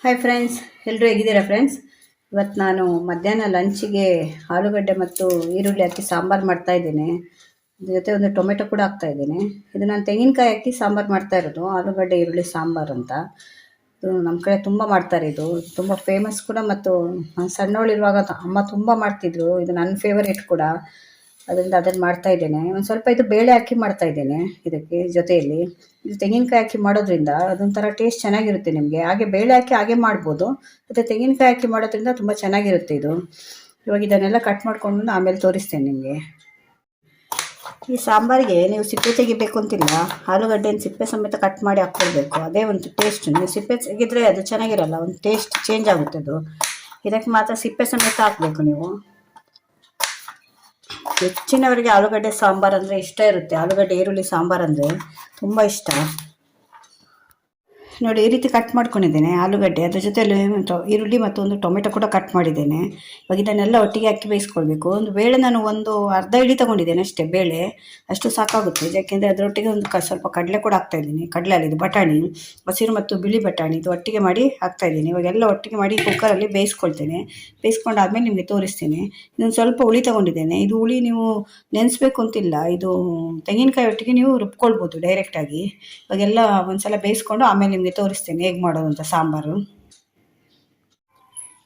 Hi friends, ಎಲ್ಲರೂ ಹೇಗಿದ್ದೀರಾ friends? ಇವತ್ತು ನಾನು ಮಧ್ಯಾಹ್ನ ಲಂಚಿಗೆ ಆಲೂಗಡ್ಡೆ ಮತ್ತು ಈರುಳ್ಳಿ ಹಾಕಿ ಸಾಂಬಾರು ಮಾಡ್ತಾಯಿದ್ದೀನಿ. ಜೊತೆ ಒಂದು ಟೊಮೆಟೊ ಕೂಡ ಹಾಕ್ತಾಯಿದ್ದೀನಿ. ಇದು ನಾನು ತೆಂಗಿನಕಾಯಿ ಹಾಕಿ ಸಾಂಬಾರು ಮಾಡ್ತಾ ಇರೋದು, ಆಲೂಗಡ್ಡೆ ಈರುಳ್ಳಿ ಸಾಂಬಾರು ಅಂತ. ಇದು ನಮ್ಮ ಕಡೆ ತುಂಬ ಮಾಡ್ತಾರೆ. ಇದು ತುಂಬ ಫೇಮಸ್ ಕೂಡ. ಮತ್ತು ನಾನು ಸಣ್ಣವಳಿರುವಾಗ ಅಮ್ಮ ತುಂಬ ಮಾಡ್ತಿದ್ರು. ಇದು ನನ್ನ ಫೇವರೇಟ್ ಕೂಡ. ಅದರಿಂದ ಅದನ್ನು ಮಾಡ್ತಾಯಿದ್ದೇನೆ. ಒಂದು ಸ್ವಲ್ಪ ಇದು ಬೇಳೆ ಹಾಕಿ ಮಾಡ್ತಾಯಿದ್ದೇನೆ ಇದಕ್ಕೆ ಜೊತೆಯಲ್ಲಿ. ಇದು ತೆಂಗಿನಕಾಯಿ ಹಾಕಿ ಮಾಡೋದ್ರಿಂದ ಅದೊಂಥರ ಟೇಸ್ಟ್ ಚೆನ್ನಾಗಿರುತ್ತೆ ನಿಮಗೆ. ಹಾಗೆ ಬೇಳೆ ಹಾಕಿ ಹಾಗೆ ಮಾಡ್ಬೋದು, ಮತ್ತು ತೆಂಗಿನಕಾಯಿ ಹಾಕಿ ಮಾಡೋದ್ರಿಂದ ತುಂಬ ಚೆನ್ನಾಗಿರುತ್ತೆ ಇದು. ಇವಾಗ ಇದನ್ನೆಲ್ಲ ಕಟ್ ಮಾಡ್ಕೊಂಡು ಆಮೇಲೆ ತೋರಿಸ್ತೇನೆ ನಿಮಗೆ. ಈ ಸಾಂಬಾರಿಗೆ ನೀವು ಸಿಪ್ಪೆ ತೆಗಿಬೇಕು ಅಂತಿಲ್ಲ. ಆಲೂಗಡ್ಡೆನ ಸಿಪ್ಪೆ ಸಮೇತ ಕಟ್ ಮಾಡಿ ಹಾಕ್ಕೊಳ್ಬೇಕು. ಅದೇ ಒಂದು ಟೇಸ್ಟ್. ನೀವು ಸಿಪ್ಪೆ ತೆಗೆದ್ರೆ ಅದು ಚೆನ್ನಾಗಿರಲ್ಲ, ಒಂದು ಟೇಸ್ಟ್ ಚೇಂಜ್ ಆಗುತ್ತೆ ಅದು. ಇದಕ್ಕೆ ಮಾತ್ರ ಸಿಪ್ಪೆ ಸಮೇತ ಹಾಕಬೇಕು ನೀವು. ಹೆಚ್ಚಿನವರಿಗೆ ಆಲೂಗಡ್ಡೆ ಸಾಂಬಾರು ಅಂದರೆ ಇಷ್ಟ ಇರುತ್ತೆ. ಆಲೂಗಡ್ಡೆ ಈರುಳ್ಳಿ ಸಾಂಬಾರು ಅಂದರೆ ತುಂಬ ಇಷ್ಟ. ನೋಡಿ, ಈ ರೀತಿ ಕಟ್ ಮಾಡ್ಕೊಂಡಿದ್ದೇನೆ ಆಲೂಗಡ್ಡೆ. ಅದ್ರ ಜೊತೆಯಲ್ಲಿ ಈರುಳ್ಳಿ ಮತ್ತು ಒಂದು ಟೊಮೆಟೊ ಕೂಡ ಕಟ್ ಮಾಡಿದ್ದೇನೆ. ಇವಾಗ ಇದನ್ನೆಲ್ಲ ಒಟ್ಟಿಗೆ ಹಾಕಿ ಬೇಯಿಸ್ಕೊಳ್ಬೇಕು. ಒಂದು ಬೇಳೆ ನಾನು ಒಂದು ಅರ್ಧ ಇಡಿ ತೊಗೊಂಡಿದ್ದೇನೆ ಅಷ್ಟೇ. ಬೇಳೆ ಅಷ್ಟು ಸಾಕಾಗುತ್ತೆ. ಯಾಕೆಂದರೆ ಅದರೊಟ್ಟಿಗೆ ಒಂದು ಸ್ವಲ್ಪ ಕಡಲೆ ಕೂಡ ಹಾಕ್ತಾಯಿದ್ದೀನಿ. ಕಡಲೆ ಅಲ್ಲ, ಇದು ಬಟಾಣಿ, ಹಸಿರು ಮತ್ತು ಬಿಳಿ ಬಟಾಣಿ, ಇದು ಒಟ್ಟಿಗೆ ಮಾಡಿ ಹಾಕ್ತಾಯಿದ್ದೀನಿ. ಇವಾಗೆಲ್ಲ ಒಟ್ಟಿಗೆ ಮಾಡಿ ಕುಕ್ಕರಲ್ಲಿ ಬೇಯಿಸ್ಕೊಳ್ತೇನೆ. ಬೇಯಿಸ್ಕೊಂಡಾದ್ಮೇಲೆ ನಿಮಗೆ ತೋರಿಸ್ತೇನೆ. ಇದೊಂದು ಸ್ವಲ್ಪ ಹುಳಿ ತೊಗೊಂಡಿದ್ದೇನೆ. ಇದು ಹುಳಿ ನೀವು ನೆನೆಸ್ಬೇಕು ಅಂತಿಲ್ಲ. ಇದು ತೆಂಗಿನಕಾಯಿ ಒಟ್ಟಿಗೆ ನೀವು ರುಬ್ಕೊಳ್ಬೋದು ಡೈರೆಕ್ಟಾಗಿ. ಇವಾಗೆಲ್ಲ ಒಂದ್ಸಲ ಬೇಯಿಸ್ಕೊಂಡು ಆಮೇಲೆ ನಿಮಗೆ ತೋರಿಸ್ತೇನೆ ಹೇಗೆ ಮಾಡೋದು ಅಂತ ಸಾಂಬಾರು.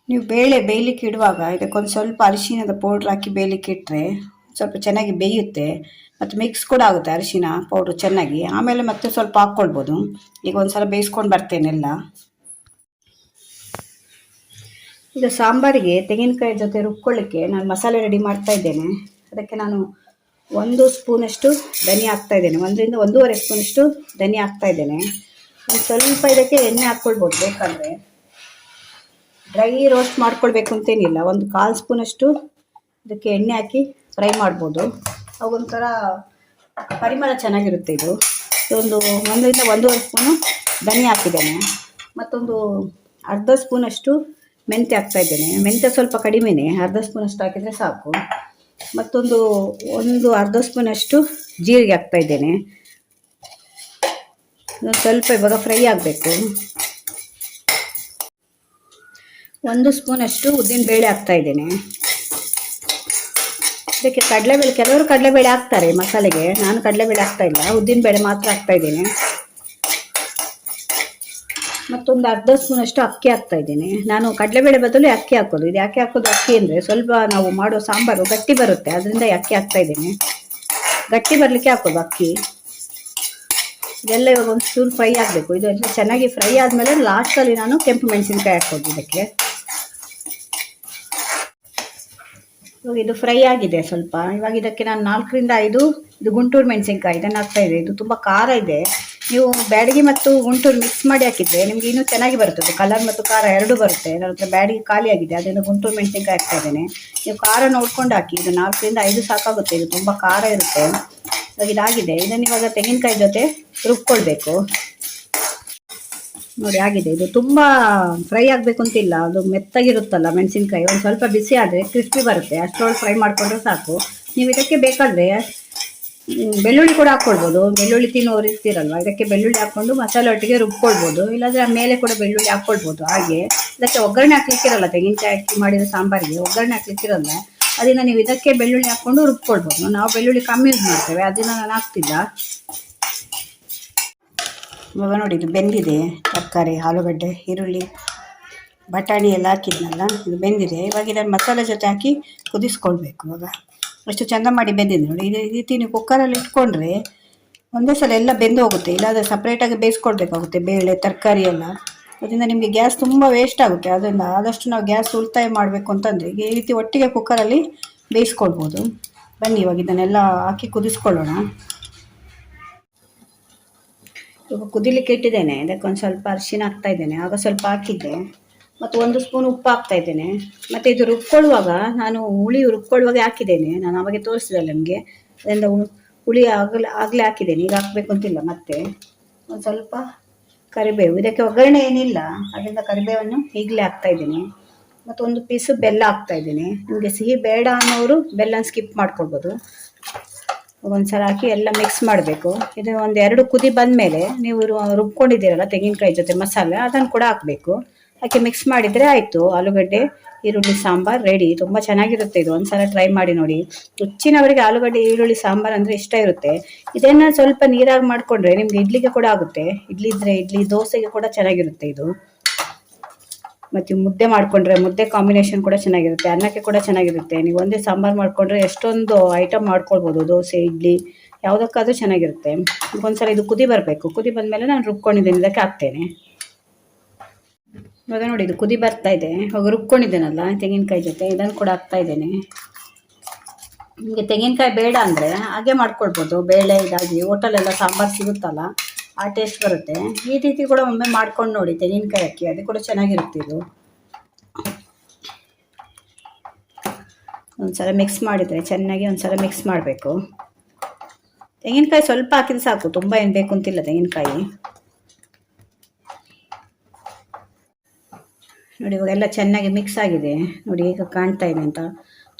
ನೀವು ಬೇಳೆ ಬೇಯಲಿಕ್ಕೆ ಇಡುವಾಗ ಇದಕ್ಕೊಂದು ಸ್ವಲ್ಪ ಅರಿಶಿಣದ ಪೌಡ್ರ್ ಹಾಕಿ ಬೇಯಲಿಕ್ಕೆ ಇಟ್ಟರೆ ಸ್ವಲ್ಪ ಚೆನ್ನಾಗಿ ಬೇಯುತ್ತೆ. ಮತ್ತು ಮಿಕ್ಸ್ ಕೂಡ ಆಗುತ್ತೆ ಅರಿಶಿಣ ಪೌಡ್ರು ಚೆನ್ನಾಗಿ. ಆಮೇಲೆ ಮತ್ತೆ ಸ್ವಲ್ಪ ಹಾಕ್ಕೊಳ್ಬೋದು. ಈಗ ಒಂದು ಸಲ ಬೇಯಿಸ್ಕೊಂಡು ಬರ್ತೇನೆಲ್ಲ. ಈಗ ಸಾಂಬಾರಿಗೆ ತೆಂಗಿನಕಾಯಿ ಜೊತೆ ರುಬ್ಕೊಳ್ಳಿಕ್ಕೆ ನಾನು ಮಸಾಲೆ ರೆಡಿ ಮಾಡ್ತಾ ಇದ್ದೇನೆ. ಅದಕ್ಕೆ ನಾನು 1 ಸ್ಪೂನಷ್ಟು ಧನಿಯಾ ಹಾಕ್ತಾಯಿದ್ದೇನೆ. 1ರಿಂದ 1.5 ಸ್ಪೂನಷ್ಟು ಧನಿಯಾ ಹಾಕ್ತಾಯಿದ್ದೇನೆ. ಸ್ವಲ್ಪ ಇದಕ್ಕೆ ಎಣ್ಣೆ ಹಾಕ್ಕೊಳ್ಬೋದು ಬೇಕಾದರೆ. ಡ್ರೈ ರೋಸ್ಟ್ ಮಾಡ್ಕೊಳ್ಬೇಕು ಅಂತೇನಿಲ್ಲ. 1/4 ಸ್ಪೂನಷ್ಟು ಇದಕ್ಕೆ ಎಣ್ಣೆ ಹಾಕಿ ಫ್ರೈ ಮಾಡ್ಬೋದು. ಅವಾಗೊಂಥರ ಪರಿಮಳ ಚೆನ್ನಾಗಿರುತ್ತೆ ಇದು. 1ರಿಂದ 1.5 ಸ್ಪೂನು ಧನಿಯಾ ಹಾಕಿದ್ದೇನೆ. ಮತ್ತೊಂದು ಅರ್ಧ ಸ್ಪೂನಷ್ಟು ಮೆಂತ್ಯ ಹಾಕ್ತಾಯಿದ್ದೇನೆ. ಮೆಂತ್ಯ ಸ್ವಲ್ಪ ಕಡಿಮೆನೇ, ಅರ್ಧ ಸ್ಪೂನಷ್ಟು ಹಾಕಿದರೆ ಸಾಕು. ಮತ್ತೊಂದು ಅರ್ಧ ಸ್ಪೂನಷ್ಟು ಜೀರಿಗೆ ಹಾಕ್ತಾಯಿದ್ದೇನೆ. ಸ್ವಲ್ಪ ಇವಾಗ ಫ್ರೈ ಆಗಬೇಕು. 1 ಸ್ಪೂನಷ್ಟು ಉದ್ದಿನಬೇಳೆ ಹಾಕ್ತಾಯಿದ್ದೇನೆ. ಇದಕ್ಕೆ ಕಡಲೆಬೇಳೆ, ಕೆಲವರು ಕಡಲೆಬೇಳೆ ಹಾಕ್ತಾರೆ ಮಸಾಲೆಗೆ. ನಾನು ಕಡಲೆಬೇಳೆ ಹಾಕ್ತಾಯಿಲ್ಲ, ಉದ್ದಿನಬೇಳೆ ಮಾತ್ರ ಹಾಕ್ತಾಯಿದ್ದೇನೆ. ಮತ್ತೊಂದು ಅರ್ಧ ಸ್ಪೂನಷ್ಟು ಅಕ್ಕಿ ಹಾಕ್ತಾಯಿದ್ದೇನೆ. ನಾನು ಕಡಲೆಬೇಳೆ ಬದಲು ಅಕ್ಕಿ ಹಾಕೋದು. ಇದು ಯಾಕೆ ಹಾಕೋದು ಅಕ್ಕಿ ಅಂದರೆ ಸ್ವಲ್ಪ ನಾವು ಮಾಡೋ ಸಾಂಬಾರು ಗಟ್ಟಿ ಬರುತ್ತೆ, ಅದರಿಂದ ಅಕ್ಕಿ ಹಾಕ್ತಾಯಿದ್ದೇನೆ. ಗಟ್ಟಿ ಬರಲಿಕ್ಕೆ ಹಾಕೋದು ಅಕ್ಕಿ. ಇದೆಲ್ಲ ಇವಾಗ ಒಂದು ಚೂರು ಫ್ರೈ ಆಗಬೇಕು. ಇದೆಲ್ಲ ಚೆನ್ನಾಗಿ ಫ್ರೈ ಆದಮೇಲೆ ಲಾಸ್ಟಲ್ಲಿ ನಾನು ಕೆಂಪು ಮೆಣಸಿನ್ಕಾಯಿ ಹಾಕೋದು ಇದಕ್ಕೆ. ಇವಾಗ ಇದು ಫ್ರೈ ಆಗಿದೆ ಸ್ವಲ್ಪ. ಇವಾಗ ಇದಕ್ಕೆ ನಾನು 4ರಿಂದ 5 ಇದು ಗುಂಟೂರು ಮೆಣಸಿನ್ಕಾಯಿ ಇದನ್ನು ಹಾಕ್ತಾಯಿದೆ. ಇದು ತುಂಬ ಖಾರ ಇದೆ. ನೀವು ಬ್ಯಾಡಗಿ ಮತ್ತು ಗುಂಟೂರು ಮಿಕ್ಸ್ ಮಾಡಿ ಹಾಕಿದರೆ ನಿಮಗೆ ಇನ್ನೂ ಚೆನ್ನಾಗಿ ಬರ್ತದೆ. ಕಲರ್ ಮತ್ತು ಖಾರ ಎರಡೂ ಬರುತ್ತೆ. ನನ್ನ ಹತ್ರ ಬ್ಯಾಡಗಿ ಖಾಲಿ ಆಗಿದೆ, ಅದರಿಂದ ಗುಂಟೂರು ಮೆಣಸಿನ್ಕಾಯಿ ಹಾಕ್ತಾಯಿದ್ದೇನೆ. ನೀವು ಖಾರ ನೋಡ್ಕೊಂಡು ಹಾಕಿ. ಇದು 4ರಿಂದ 5 ಸಾಕಾಗುತ್ತೆ. ಇದು ತುಂಬ ಖಾರ ಇರುತ್ತೆ. ಇವಾಗ ಇದಾಗಿದೆ. ಇದನ್ನು ಇವಾಗ ತೆಂಗಿನಕಾಯಿ ಜೊತೆ ರುಬ್ಕೊಳ್ಬೇಕು. ನೋಡಿ ಆಗಿದೆ. ಇದು ತುಂಬ ಫ್ರೈ ಆಗಬೇಕು ಅಂತಿಲ್ಲ. ಅದು ಮೆತ್ತಗಿರುತ್ತಲ್ಲ ಮೆಣಸಿನ್ಕಾಯಿ, ಒಂದು ಸ್ವಲ್ಪ ಬಿಸಿ ಆದರೆ ಕ್ರಿಸ್ಪಿ ಬರುತ್ತೆ. ಅಷ್ಟರೊಳಗೆ ಫ್ರೈ ಮಾಡಿಕೊಂಡ್ರೆ ಸಾಕು. ನೀವು ಇದಕ್ಕೆ ಬೇಕಾದರೆ ಬೆಳ್ಳುಳ್ಳಿ ಕೂಡ ಹಾಕ್ಕೊಳ್ಬೋದು. ಬೆಳ್ಳುಳ್ಳಿ ತಿನ್ನೋರು ಇರ್ತೀರಲ್ವ, ಇದಕ್ಕೆ ಬೆಳ್ಳುಳ್ಳಿ ಹಾಕ್ಕೊಂಡು ಮಸಾಲೆ ಒಟ್ಟಿಗೆ ರುಬ್ಕೊಳ್ಬೋದು. ಇಲ್ಲಾಂದರೆ ಮೇಲೆ ಕೂಡ ಬೆಳ್ಳುಳ್ಳಿ ಹಾಕ್ಕೊಳ್ಬೋದು. ಹಾಗೆ ಇದಕ್ಕೆ ಒಗ್ಗರಣೆ ಹಾಕ್ಲಿಕ್ಕಿರಲ್ಲ. ತೆಂಗಿನಕಾಯಿ ಹಾಕಿ ಮಾಡಿದ ಸಾಂಬಾರಿಗೆ ಒಗ್ಗರಣೆ ಹಾಕ್ಲಿಕ್ಕಿರಲ್ಲ. ಅದನ್ನು ನೀವು ಇದಕ್ಕೆ ಬೆಳ್ಳುಳ್ಳಿ ಹಾಕ್ಕೊಂಡು ರುಬ್ಕೊಳ್ಬೋದು. ನಾವು ಬೆಳ್ಳುಳ್ಳಿ ಕಮ್ಮಿ ಯೂಸ್ ಮಾಡ್ತೇವೆ, ಅದನ್ನು ನಾನು ಹಾಕ್ತಿಲ್ಲ. ಇವಾಗ ನೋಡಿ, ಇದು ಬೆಂದಿದೆ. ತರಕಾರಿ ಆಲೂಗಡ್ಡೆ ಈರುಳ್ಳಿ ಬಟಾಣಿ ಎಲ್ಲ ಹಾಕಿದ್ನಲ್ಲ, ಇದು ಬೆಂದಿದೆ. ಇವಾಗ ಇದನ್ನು ಮಸಾಲೆ ಜೊತೆ ಹಾಕಿ ಕುದಿಸ್ಕೊಳ್ಬೇಕು. ಇವಾಗ ಅಷ್ಟು ಚೆಂದ ಮಾಡಿ ಬೆಂದಿದೆ ನೋಡಿ. ಈ ರೀತಿ ನೀವು ಕುಕ್ಕರಲ್ಲಿ ಇಟ್ಕೊಂಡ್ರೆ ಒಂದೇ ಸಲ ಎಲ್ಲ ಬೆಂದು ಹೋಗುತ್ತೆ. ಇಲ್ಲಾಂದರೆ ಸಪ್ರೇಟಾಗಿ ಬೇಯಿಸ್ಕೊಳ್ಬೇಕಾಗುತ್ತೆ ಬೇಳೆ ತರಕಾರಿ ಎಲ್ಲ. ಅದರಿಂದ ನಿಮಗೆ ಗ್ಯಾಸ್ ತುಂಬ ವೇಸ್ಟ್ ಆಗುತ್ತೆ. ಅದರಿಂದ ಆದಷ್ಟು ನಾವು ಗ್ಯಾಸ್ ಉಳಿತಾಯ ಮಾಡಬೇಕು ಅಂತಂದರೆ ಈ ರೀತಿ ಒಟ್ಟಿಗೆ ಕುಕ್ಕರಲ್ಲಿ ಬೇಯಿಸ್ಕೊಳ್ಬೋದು. ಬನ್ನಿ ಇವಾಗ ಇದನ್ನೆಲ್ಲ ಹಾಕಿ ಕುದಿಸ್ಕೊಳ್ಳೋಣ. ಇವಾಗ ಕುದಿಲಿಕ್ಕೆ ಇಟ್ಟಿದ್ದೇನೆ. ಇದಕ್ಕೊಂದು ಸ್ವಲ್ಪ ಅರಿಶಿನ ಹಾಕ್ತಾಯಿದ್ದೇನೆ. ಆಗ ಸ್ವಲ್ಪ ಹಾಕಿದ್ದೆ. ಮತ್ತು 1 ಸ್ಪೂನ್ ಉಪ್ಪು ಹಾಕ್ತಾಯಿದ್ದೇನೆ. ಮತ್ತು ಇದು ರುಬ್ಕೊಳ್ಳುವಾಗ ನಾನು ಹುಳಿ ರುಬ್ಕೊಳ್ಳುವಾಗ ಹಾಕಿದ್ದೇನೆ. ನಾನು ಅವಾಗೆ ತೋರಿಸಿದೆ ನಿಮಗೆ. ಅದರಿಂದ ಹುಳಿ ಆಗಲೇ ಹಾಕಿದ್ದೇನೆ. ಈಗ ಹಾಕಬೇಕು ಅಂತಿಲ್ಲ. ಮತ್ತು ಒಂದು ಸ್ವಲ್ಪ ಕರಿಬೇವು. ಇದಕ್ಕೆ ಒಗ್ಗರಣೆ ಏನಿಲ್ಲ, ಅದರಿಂದ ಕರಿಬೇವನ್ನು ಈಗಲೇ ಹಾಕ್ತಾಯಿದ್ದೀನಿ. ಮತ್ತು 1 ಪೀಸು ಬೆಲ್ಲ ಹಾಕ್ತಾಯಿದ್ದೀನಿ. ನಿಮಗೆ ಸಿಹಿ ಬೇಡ ಅನ್ನೋರು ಬೆಲ್ಲನ ಸ್ಕಿಪ್ ಮಾಡ್ಕೊಳ್ಬೋದು. ಒಂದ್ಸಲ ಹಾಕಿ ಎಲ್ಲ ಮಿಕ್ಸ್ ಮಾಡಬೇಕು. ಇದು 1-2 ಕುದಿ ಬಂದಮೇಲೆ ನೀವು ರುಬ್ಕೊಂಡಿದ್ದೀರಲ್ಲ ತೆಂಗಿನಕಾಯಿ ಜೊತೆ ಮಸಾಲೆ, ಅದನ್ನು ಕೂಡ ಹಾಕಬೇಕು. ಹಾಕಿ ಮಿಕ್ಸ್ ಮಾಡಿದರೆ ಆಯಿತು. ಆಲೂಗಡ್ಡೆ ಈರುಳ್ಳಿ ಸಾಂಬಾರು ರೆಡಿ. ತುಂಬ ಚೆನ್ನಾಗಿರುತ್ತೆ ಇದು, ಒಂದ್ಸಲ ಟ್ರೈ ಮಾಡಿ ನೋಡಿ. ಹೆಚ್ಚಿನವರಿಗೆ ಆಲೂಗಡ್ಡೆ ಈರುಳ್ಳಿ ಸಾಂಬಾರು ಅಂದರೆ ಇಷ್ಟ ಇರುತ್ತೆ. ಇದನ್ನು ಸ್ವಲ್ಪ ನೀರಾಗಿ ಮಾಡಿಕೊಂಡ್ರೆ ನಿಮ್ಗೆ ಇಡ್ಲಿಗೆ ಕೂಡ ಆಗುತ್ತೆ. ಇಡ್ಲಿ ಇದ್ರೆ ಇಡ್ಲಿ, ದೋಸೆಗೆ ಕೂಡ ಚೆನ್ನಾಗಿರುತ್ತೆ ಇದು. ಮತ್ತು ಮುದ್ದೆ ಮಾಡಿಕೊಂಡ್ರೆ ಮುದ್ದೆ ಕಾಂಬಿನೇಷನ್ ಕೂಡ ಚೆನ್ನಾಗಿರುತ್ತೆ, ಅನ್ನಕ್ಕೆ ಕೂಡ ಚೆನ್ನಾಗಿರುತ್ತೆ. ನೀವು ಒಂದೇ ಸಾಂಬಾರು ಮಾಡಿಕೊಂಡ್ರೆ ಎಷ್ಟೊಂದು ಐಟಮ್ ಮಾಡ್ಕೊಳ್ಬೋದು, ದೋಸೆ ಇಡ್ಲಿ ಯಾವುದಕ್ಕಾದ್ರೂ ಚೆನ್ನಾಗಿರುತ್ತೆ. ಒಂದ್ಸಲ ಇದು ಕುದಿ ಬರಬೇಕು. ಕುದಿ ಬಂದಮೇಲೆ ನಾನು ರುಬ್ಕೊಂಡಿದ್ದೀನಿ, ಇದಕ್ಕೆ ಹಾಕ್ತೇನೆ. ಇವಾಗ ನೋಡಿ ಇದು ಕುದಿ ಬರ್ತಾ ಇದೆ. ಇವಾಗ ರುಬ್ಕೊಂಡಿದ್ದೇನಲ್ಲ ತೆಂಗಿನಕಾಯಿ ಜೊತೆ, ಇದನ್ನು ಕೂಡ ಹಾಕ್ತಾ ಇದ್ದೇನೆ. ನಿಮಗೆ ತೆಂಗಿನಕಾಯಿ ಬೇಡ ಅಂದರೆ ಹಾಗೆ ಮಾಡ್ಕೊಳ್ಬೋದು. ಬೇಳೆ ಇದಾಗಿ ಹೋಟೆಲೆಲ್ಲ ಸಾಂಬಾರು ಸಿಗುತ್ತಲ್ಲ, ಆ ಟೇಸ್ಟ್ ಬರುತ್ತೆ. ಈ ರೀತಿ ಕೂಡ ಒಮ್ಮೆ ಮಾಡ್ಕೊಂಡು ನೋಡಿ, ತೆಂಗಿನಕಾಯಿ ಹಾಕಿ, ಅದು ಕೂಡ ಚೆನ್ನಾಗಿರುತ್ತೆ ಇದು. ಒಂದ್ಸಲ ಮಿಕ್ಸ್ ಮಾಡಿದರೆ ಚೆನ್ನಾಗಿ ಒಂದ್ಸಲ ಮಿಕ್ಸ್ ಮಾಡಬೇಕು. ತೆಂಗಿನಕಾಯಿ ಸ್ವಲ್ಪ ಹಾಕಿದ್ರೆ ಸಾಕು, ತುಂಬ ಏನು ಬೇಕು ಅಂತಿಲ್ಲ ತೆಂಗಿನಕಾಯಿ. ನೋಡಿ ಇವಾಗೆಲ್ಲ ಚೆನ್ನಾಗಿ ಮಿಕ್ಸ್ ಆಗಿದೆ ನೋಡಿ, ಈಗ ಕಾಣ್ತಾ ಇದೆ ಅಂತ.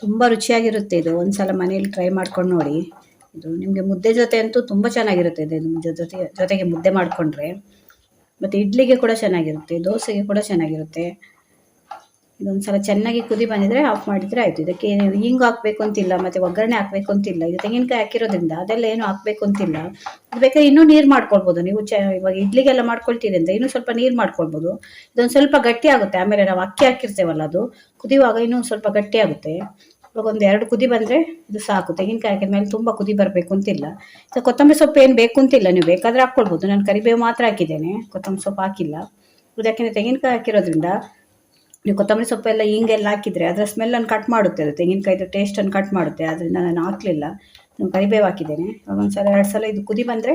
ತುಂಬ ರುಚಿಯಾಗಿರುತ್ತೆ ಇದು, ಒಂದ್ಸಲ ಮನೇಲಿ ಟ್ರೈ ಮಾಡ್ಕೊಂಡು ನೋಡಿ. ಇದು ನಿಮಗೆ ಮುದ್ದೆ ಜೊತೆ ಅಂತೂ ತುಂಬ ಚೆನ್ನಾಗಿರುತ್ತೆ ಇದು. ಜೊತೆಗೆ ಮುದ್ದೆ ಮಾಡಿಕೊಂಡ್ರೆ, ಮತ್ತು ಇಡ್ಲಿಗೆ ಕೂಡ ಚೆನ್ನಾಗಿರುತ್ತೆ, ದೋಸೆಗೆ ಕೂಡ ಚೆನ್ನಾಗಿರುತ್ತೆ. ಇದೊಂದ್ಸಲ ಚೆನ್ನಾಗಿ ಕುದಿ ಬಂದಿದ್ರೆ ಆಫ್ ಮಾಡಿದರೆ ಆಯಿತು. ಇದಕ್ಕೆ ಹಿಂಗು ಹಾಕಬೇಕು ಅಂತಿಲ್ಲ, ಮತ್ತು ಒಗ್ಗರಣೆ ಹಾಕಬೇಕು ಅಂತಿಲ್ಲ. ಇದು ತೆಂಗಿನಕಾಯಿ ಹಾಕಿರೋದ್ರಿಂದ ಅದೆಲ್ಲ ಏನು ಹಾಕಬೇಕು ಅಂತಿಲ್ಲ. ಇದು ಬೇಕಾದ್ರೆ ಇನ್ನೂ ನೀರು ಮಾಡ್ಕೊಳ್ಬೋದು ನೀವು. ಇವಾಗ ಇಡ್ಲಿಗೆಲ್ಲ ಮಾಡ್ಕೊಳ್ತೀರಿ ಅಂತ ಇನ್ನೂ ಸ್ವಲ್ಪ ನೀರು ಮಾಡ್ಕೊಳ್ಬೋದು. ಇದೊಂದು ಸ್ವಲ್ಪ ಗಟ್ಟಿ ಆಗುತ್ತೆ. ಆಮೇಲೆ ನಾವು ಅಕ್ಕಿ ಹಾಕಿರ್ತೇವಲ್ಲ, ಅದು ಕುದಿಯುವಾಗ ಇನ್ನೂ ಸ್ವಲ್ಪ ಗಟ್ಟಿ ಆಗುತ್ತೆ. ಇವಾಗ ಒಂದು 2 ಕುದಿ ಬಂದರೆ ಇದು ಸಾಕು. ತೆಂಗಿನಕಾಯಿ ಹಾಕಿದ ಮೇಲೆ ತುಂಬ ಕುದಿ ಬರಬೇಕು ಅಂತಿಲ್ಲ. ಇದು ಕೊತ್ತಂಬರಿ ಸೊಪ್ಪು ಏನು ಬೇಕು ಅಂತಿಲ್ಲ, ನೀವು ಬೇಕಾದರೆ ಹಾಕ್ಕೊಳ್ಬೋದು. ನಾನು ಕರಿಬೇವು ಮಾತ್ರ ಹಾಕಿದ್ದೇನೆ, ಕೊತ್ತಂಬರಿ ಸೊಪ್ಪು ಹಾಕಿಲ್ಲ. ಇದಕ್ಕೆ ತೆಂಗಿನಕಾಯಿ ಹಾಕಿರೋದ್ರಿಂದ ನೀವು ಕೊತ್ತಂಬರಿ ಸೊಪ್ಪೆಲ್ಲ ಹಿಂಗೆಲ್ಲ ಹಾಕಿದರೆ ಅದರ ಸ್ಮೆಲ್ಲನ್ನು ಕಟ್ ಮಾಡುತ್ತೆ, ಅದು ತೆಂಗಿನಕಾಯಿದು ಟೇಸ್ಟನ್ನು ಕಟ್ ಮಾಡುತ್ತೆ. ಆದ್ದರಿಂದ ನಾನು ಹಾಕಲಿಲ್ಲ, ನಾನು ಕರಿಬೇವು ಹಾಕಿದ್ದೇನೆ. ಒಂದು ಸಲ 2 ಸಲ ಇದು ಕುದಿ ಬಂದರೆ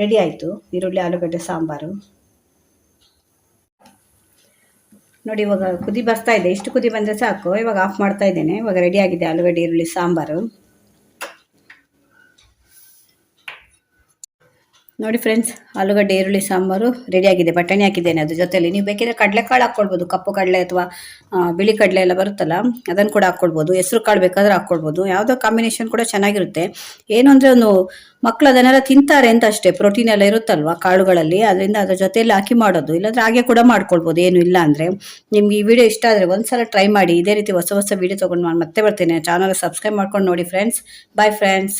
ರೆಡಿ ಆಯಿತು ಈರುಳ್ಳಿ ಆಲೂಗಡ್ಡೆ ಸಾಂಬಾರು. ನೋಡಿ ಇವಾಗ ಕುದಿ ಬರ್ತಾ ಇದೆ, ಇಷ್ಟು ಕುದಿ ಬಂದರೆ ಸಾಕು. ಇವಾಗ ಆಫ್ ಮಾಡ್ತಾ ಇದ್ದೇನೆ. ಇವಾಗ ರೆಡಿ ಆಗಿದೆ ಆಲೂಗಡ್ಡೆ ಈರುಳ್ಳಿ ಸಾಂಬಾರು. ನೋಡಿ ಫ್ರೆಂಡ್ಸ್, ಆಲೂಗಡ್ಡೆ ಈರುಳ್ಳಿ ಸಾಂಬಾರು ರೆಡಿಯಾಗಿದೆ. ಬಟಾಣಿ ಹಾಕಿದ್ದೇನೆ ಅದ್ರ ಜೊತೆಯಲ್ಲಿ. ನೀವು ಬೇಕಿದ್ರೆ ಕಡಲೆಕಾಳು ಹಾಕ್ಕೊಳ್ಬೋದು, ಕಪ್ಪು ಕಡಲೆ ಅಥವಾ ಬಿಳಿ ಕಡಲೆ ಎಲ್ಲ ಬರುತ್ತಲ್ಲ, ಅದನ್ನು ಕೂಡ ಹಾಕ್ಕೊಳ್ಬೋದು. ಹೆಸರು ಕಾಳು ಬೇಕಾದ್ರೆ ಹಾಕ್ಕೊಳ್ಬೋದು. ಯಾವುದೋ ಕಾಂಬಿನೇಷನ್ ಕೂಡ ಚೆನ್ನಾಗಿರುತ್ತೆ. ಏನು ಅಂದರೆ ಒಂದು ಮಕ್ಕಳು ಅದನ್ನೆಲ್ಲ ತಿಂತಾರೆ ಅಂತ ಅಷ್ಟೇ. ಪ್ರೋಟೀನ್ ಎಲ್ಲ ಇರುತ್ತಲ್ವ ಕಾಳುಗಳಲ್ಲಿ, ಅದರಿಂದ ಅದ್ರ ಜೊತೆಯಲ್ಲಿ ಹಾಕಿ ಮಾಡೋದು. ಇಲ್ಲಾಂದರೆ ಹಾಗೆ ಕೂಡ ಮಾಡ್ಕೊಳ್ಬೋದು, ಏನು ಇಲ್ಲ ಅಂದರೆ. ನಿಮ್ಗೆ ಈ ವಿಡಿಯೋ ಇಷ್ಟ ಆದರೆ ಒಂದ್ಸಲ ಟ್ರೈ ಮಾಡಿ. ಇದೇ ರೀತಿ ಹೊಸ ಹೊಸ ವಿಡಿಯೋ ತೊಗೊಂಡು ನಾನು ಮತ್ತೆ ಬರ್ತೇನೆ. ಚಾನಲ್ ಸಬ್ಸ್ಕ್ರೈಬ್ ಮಾಡ್ಕೊಂಡು ನೋಡಿ ಫ್ರೆಂಡ್ಸ್. Bye friends.